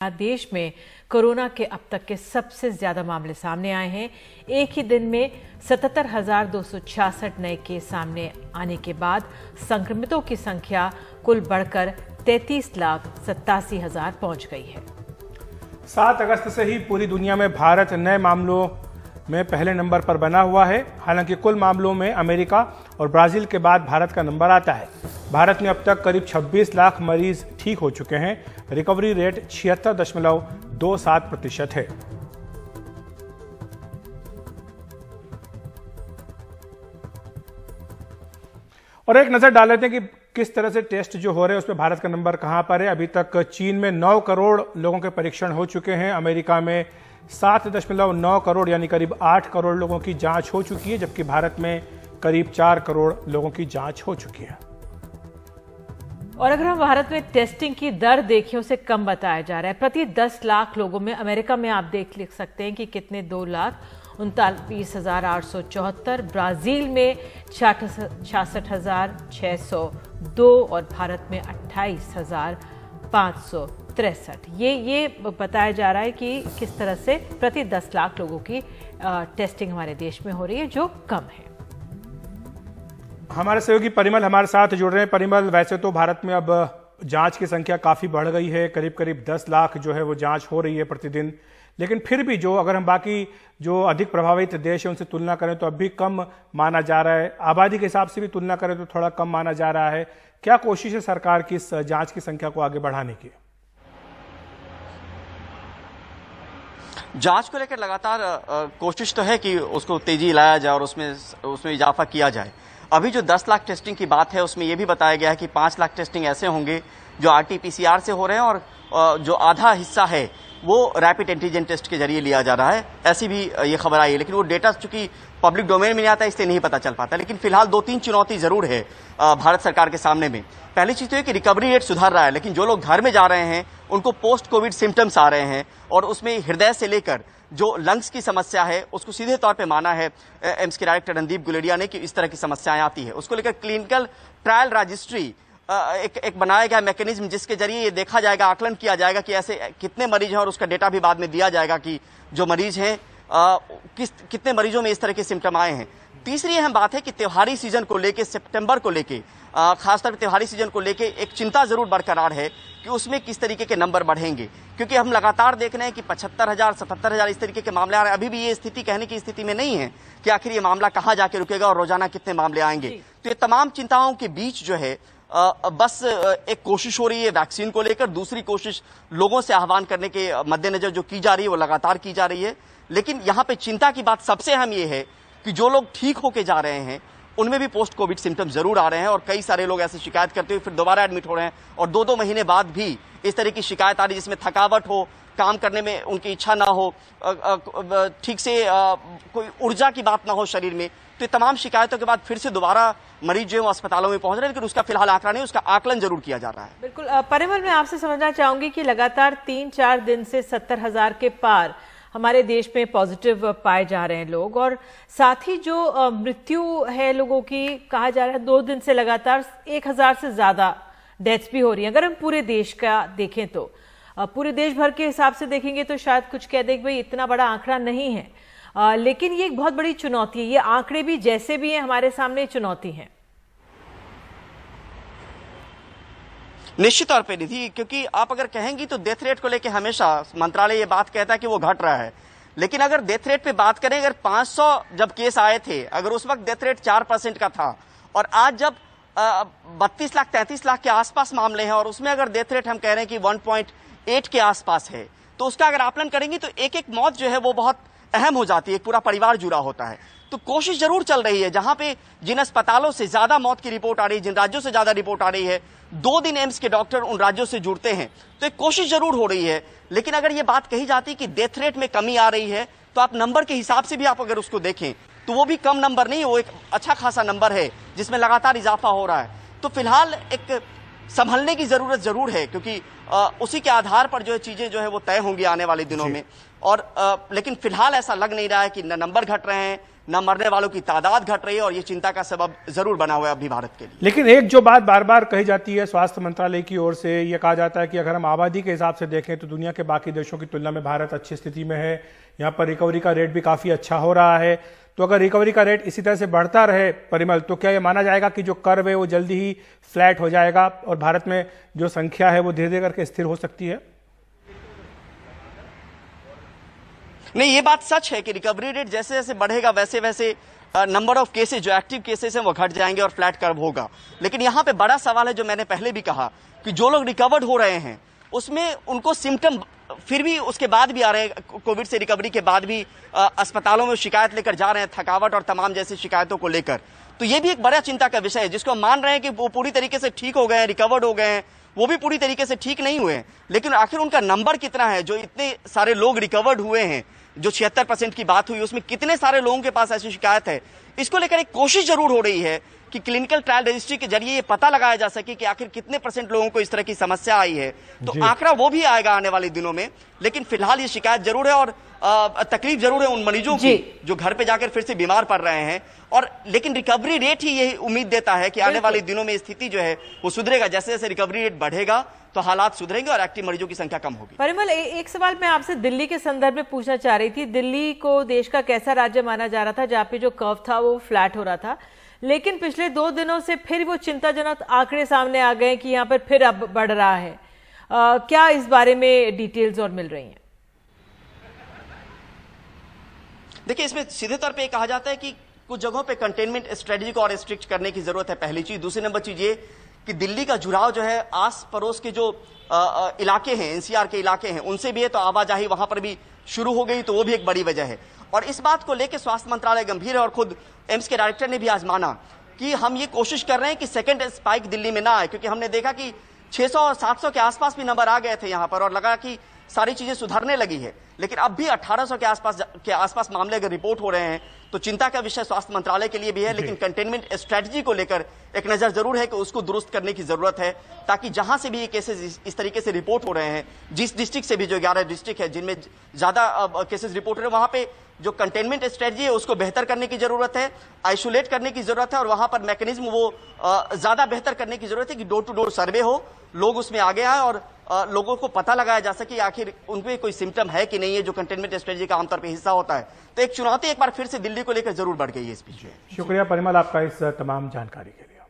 देश में कोरोना के अब तक के सबसे ज्यादा मामले सामने आए हैं। एक ही दिन में 77,266 नए केस सामने आने के बाद संक्रमितों की संख्या कुल बढ़कर 33,87,000 पहुंच गई है। 7 अगस्त से ही पूरी दुनिया में भारत नए मामलों में पहले नंबर पर बना हुआ है। हालांकि कुल मामलों में अमेरिका और ब्राजील के बाद भारत का नंबर आता है। भारत में अब तक करीब 26 लाख मरीज ठीक हो चुके हैं। रिकवरी रेट 76.27% है। और एक नजर डाल लेते हैं कि किस तरह से टेस्ट जो हो रहे हैं उसमें भारत का नंबर कहां पर है। अभी तक चीन में 9 करोड़ लोगों के परीक्षण हो चुके हैं। अमेरिका में 7.9 करोड़ यानी करीब 8 करोड़ लोगों की जांच हो चुकी है, जबकि भारत में करीब 4 करोड़ लोगों की जांच हो चुकी है। और अगर हम भारत में टेस्टिंग की दर देखें, उसे कम बताया जा रहा है। प्रति 10 लाख लोगों में अमेरिका में आप लिख सकते हैं कि कितने 2,39,874, ब्राजील में 66,602 और भारत में 28,563। ये बताया जा रहा है कि किस तरह से प्रति 10 लाख लोगों की टेस्टिंग हमारे देश में हो रही है, जो कम है। हमारे सहयोगी परिमल हमारे साथ जुड़ रहे हैं। परिमल, वैसे तो भारत में अब जांच की संख्या काफी बढ़ गई है, करीब 10 लाख जो है वो जांच हो रही है प्रतिदिन, लेकिन फिर भी जो अगर हम बाकी जो अधिक प्रभावित देश है उनसे तुलना करें तो अब भी कम माना जा रहा है। आबादी के हिसाब से भी तुलना करें तो थोड़ा कम माना जा रहा है। क्या कोशिश है सरकार की इस जांच की संख्या को आगे बढ़ाने की? जांच को लेकर लगातार कोशिश तो है कि उसको तेजी लाया जाए और उसमें इजाफा किया जाए। अभी जो 10 लाख टेस्टिंग की बात है उसमें यह भी बताया गया है कि 5 लाख टेस्टिंग ऐसे होंगे जो RT-PCR से हो रहे हैं और जो आधा हिस्सा है वो रैपिड एंटीजन टेस्ट के जरिए लिया जा रहा है। ऐसी भी ये खबर आई है, लेकिन वो डेटा चूंकि पब्लिक डोमेन में नहीं आता इसलिए नहीं पता चल पाता। लेकिन फिलहाल 2-3 चुनौती जरूर है भारत सरकार के सामने में। पहली चीज तो है कि रिकवरी रेट सुधार रहा है, लेकिन जो लोग घर में जा रहे हैं उनको पोस्ट कोविड सिम्टम्स आ रहे हैं और उसमें हृदय से लेकर जो लंग्स की समस्या है उसको सीधे तौर पे माना है एम्स के डायरेक्टर रणदीप गुलेरिया ने कि इस तरह की समस्याएं आती है। उसको लेकर क्लिनिकल ट्रायल रजिस्ट्री एक बनाया गया मैकेनिज्म जिसके जरिए ये देखा जाएगा, आकलन किया जाएगा कि ऐसे कितने मरीज हैं और उसका डेटा भी बाद में दिया जाएगा कि जो मरीज हैं कितने मरीजों में इस तरह के सिम्टम आए हैं। तीसरी अहम बात है कि त्योहारी सीजन को लेके, सितंबर को लेके, खासतौर पर त्योहारी सीजन को लेके एक चिंता जरूर बरकरार है कि उसमें किस तरीके के नंबर बढ़ेंगे, क्योंकि हम लगातार देख रहे हैं कि 75,000, 77,000 इस तरीके के मामले आ रहे हैं। अभी भी ये स्थिति कहने की स्थिति में नहीं है कि आखिर ये मामला कहां जाके रुकेगा और रोजाना कितने मामले आएंगे। तो ये तमाम चिंताओं के बीच जो है बस एक कोशिश हो रही है वैक्सीन को लेकर। दूसरी कोशिश लोगों से आह्वान करने के मद्देनजर जो की जा रही है वो लगातार की जा रही है। लेकिन यहाँ पे चिंता की बात सबसे अहम ये है कि जो लोग ठीक होके जा रहे हैं उनमें भी पोस्ट कोविड सिम्टम्स जरूर आ रहे हैं और कई सारे लोग ऐसे शिकायत करते हुए फिर दोबारा एडमिट हो रहे हैं और 2-2 महीने बाद भी इस तरह की शिकायत आ रही है, जिसमें थकावट हो, काम करने में उनकी इच्छा ना हो, ठीक से कोई ऊर्जा की बात ना हो शरीर में। तो ये तमाम शिकायतों के बाद फिर से दोबारा मरीज जो है अस्पतालों में पहुंच रहे हैं, लेकिन उसका फिलहाल आंकड़ा नहीं, उसका आकलन जरूर किया जा रहा है। बिल्कुल परिमल, मैं आपसे समझना चाहूंगी कि लगातार 3-4 दिन से 70,000 के पार हमारे देश में पॉजिटिव पाए जा रहे हैं लोग, और साथ ही जो मृत्यु है लोगों की, कहा जा रहा है 2 दिन से लगातार 1,000 से ज्यादा डेथ्स भी हो रही हैं। अगर हम पूरे देश का देखें तो पूरे देश भर के हिसाब से देखेंगे तो शायद कुछ कह दें कि भाई इतना बड़ा आंकड़ा नहीं है, लेकिन ये एक बहुत बड़ी चुनौती है। ये आंकड़े भी जैसे भी हैं हमारे सामने चुनौती है। निश्चित तौर पे निधि, क्योंकि आप अगर कहेंगी तो डेथ रेट को लेकर हमेशा मंत्रालय ये बात कहता है कि वो घट रहा है, लेकिन अगर डेथ रेट पे बात करें, अगर 500 जब केस आए थे, अगर उस वक्त डेथ रेट 4% का था और आज जब 32 लाख 33 लाख के आसपास मामले हैं और उसमें अगर डेथ रेट हम कह रहे हैं कि 1.8 के आसपास है, तो उसका अगर आकलन करेंगे तो एक मौत जो है वो बहुत अहम हो जाती है, पूरा परिवार जुड़ा होता है। तो कोशिश जरूर चल रही है, जहां पे जिन अस्पतालों से ज्यादा मौत की रिपोर्ट आ रही है, जिन राज्यों से ज्यादा रिपोर्ट आ रही है, 2 दिन एम्स के डॉक्टर उन राज्यों से जुड़ते हैं, तो एक कोशिश जरूर हो रही है। लेकिन अगर ये बात कही जाती कि डेथ रेट में कमी आ रही है, तो आप नंबर के हिसाब से भी आप अगर उसको देखें तो वो भी कम नंबर नहीं, वो एक अच्छा खासा नंबर है जिसमें लगातार इजाफा हो रहा है। तो फिलहाल एक संभलने की जरूरत जरूर है, क्योंकि उसी के आधार पर जो है चीजें जो है वो तय होंगी आने वाले दिनों में। और लेकिन फिलहाल ऐसा लग नहीं रहा है कि न नंबर घट रहे हैं न मरने वालों की तादाद घट रही है, और ये चिंता का सबब जरूर बना हुआ है अभी भारत के लिए। लेकिन एक जो बात बार बार कही जाती है स्वास्थ्य मंत्रालय की ओर से, ये कहा जाता है कि अगर हम आबादी के हिसाब से देखें तो दुनिया के बाकी देशों की तुलना में भारत अच्छी स्थिति में है, यहाँ पर रिकवरी का रेट भी काफी अच्छा हो रहा है। तो अगर रिकवरी का रेट इसी तरह से बढ़ता रहे परिमल, तो क्या ये माना जाएगा कि जो कर्व है वो जल्दी ही फ्लैट हो जाएगा और भारत में जो संख्या है वो धीरे धीरे करके स्थिर हो सकती है? नहीं, ये बात सच है कि रिकवरी रेट जैसे जैसे बढ़ेगा वैसे वैसे नंबर ऑफ केसेस, जो एक्टिव केसेस हैं वो घट जाएंगे और फ्लैट कर्व होगा। लेकिन यहाँ पे बड़ा सवाल है, जो मैंने पहले भी कहा, कि जो लोग रिकवर्ड हो रहे हैं उसमें उनको सिम्टम फिर भी उसके बाद भी आ रहे हैं, कोविड से रिकवरी के बाद भी अस्पतालों में शिकायत लेकर जा रहे हैं, थकावट और तमाम जैसी शिकायतों को लेकर। तो ये भी एक बड़ा चिंता का विषय है, जिसको हम मान रहे हैं कि वो पूरी तरीके से ठीक हो गए हैं, रिकवर्ड हो गए हैं, वो भी पूरी तरीके से ठीक नहीं हुए हैं। लेकिन आखिर उनका नंबर कितना है? जो इतने सारे लोग रिकवर्ड हुए हैं, जो 76% की बात हुई, उसमें कितने सारे लोगों के पास ऐसी शिकायत है, इसको लेकर एक कोशिश जरूर हो रही है कि क्लिनिकल ट्रायल रजिस्ट्री के जरिए ये पता लगाया जा सके कि आखिर कितने % लोगों को इस तरह की समस्या आई है। तो आंकड़ा वो भी आएगा आने वाले दिनों में। लेकिन फिलहाल ये शिकायत जरूर है और तकलीफ जरूर है उन मरीजों की जो घर पे जाकर फिर से बीमार पड़ रहे हैं। और लेकिन रिकवरी रेट ही यही उम्मीद देता है कि आने वाले दिनों में स्थिति जो है वो सुधरेगा। जैसे जैसे रिकवरी रेट बढ़ेगा तो हालात सुधरेंगे और एक्टिव मरीजों की संख्या कम होगी। परिमल, एक सवाल मैं आपसे दिल्ली के संदर्भ में पूछना चाह रही थी। दिल्ली को देश का कैसा राज्य माना जा रहा था, जहाँ पे जो कर्व था वो फ्लैट हो रहा था, लेकिन पिछले 2 दिनों से फिर वो चिंताजनक आंकड़े सामने आ गए कि यहाँ पर फिर अब बढ़ रहा है। क्या इस बारे में डिटेल्स और मिल रही हैं? देखिए, इसमें सीधे तौर पे कहा जाता है कि कुछ जगहों पे कंटेनमेंट स्ट्रेटजी को और स्ट्रिक्ट करने की जरूरत है, पहली चीज। दूसरी नंबर चीज ये कि दिल्ली का जुड़ाव जो है आस पड़ोस के जो इलाके हैं, एनसीआर के इलाके हैं, उनसे भी है, तो आवाजाही वहां पर भी शुरू हो गई, तो वो भी एक बड़ी वजह है। और इस बात को लेकर स्वास्थ्य मंत्रालय गंभीर है और खुद एम्स के डायरेक्टर ने भी आज माना कि हम ये कोशिश कर रहे हैं कि सेकेंड स्पाइक दिल्ली में ना आए, क्योंकि हमने देखा कि 600 और 700 के आसपास भी नंबर आ गए थे यहां पर और लगा कि सारी चीजें सुधरने लगी है। लेकिन अब भी 1800 के आसपास मामले अगर रिपोर्ट हो रहे हैं तो चिंता का विषय स्वास्थ्य मंत्रालय के लिए भी है। लेकिन कंटेनमेंट स्ट्रेटजी को लेकर एक नजर जरूर है कि उसको दुरुस्त करने की जरूरत है, ताकि जहां से भी ये केसेस इस तरीके से रिपोर्ट हो रहे हैं, जिस डिस्ट्रिक्ट से भी, जो 11 डिस्ट्रिक्ट है जिनमें ज्यादा केसेस रिपोर्ट हो रहे हैं, वहां पे जो कंटेनमेंट स्ट्रेटजी है उसको बेहतर करने की जरूरत है, आइसोलेट करने की जरूरत है, और वहां पर मैकेनिज्म वो ज्यादा बेहतर करने की जरूरत है कि डोर टू डोर सर्वे हो, लोग उसमें आगे आए और लोगों को पता लगाया जा सके आखिर उनके कोई सिम्टम है कि नहीं है, जो कंटेनमेंट स्ट्रेटजी का आमतौर पर हिस्सा होता है। तो एक चुनौती एक बार फिर से दिल्ली को लेकर जरूर बढ़ गई है इस बीच। शुक्रिया परिमल आपका इस तमाम जानकारी के लिए।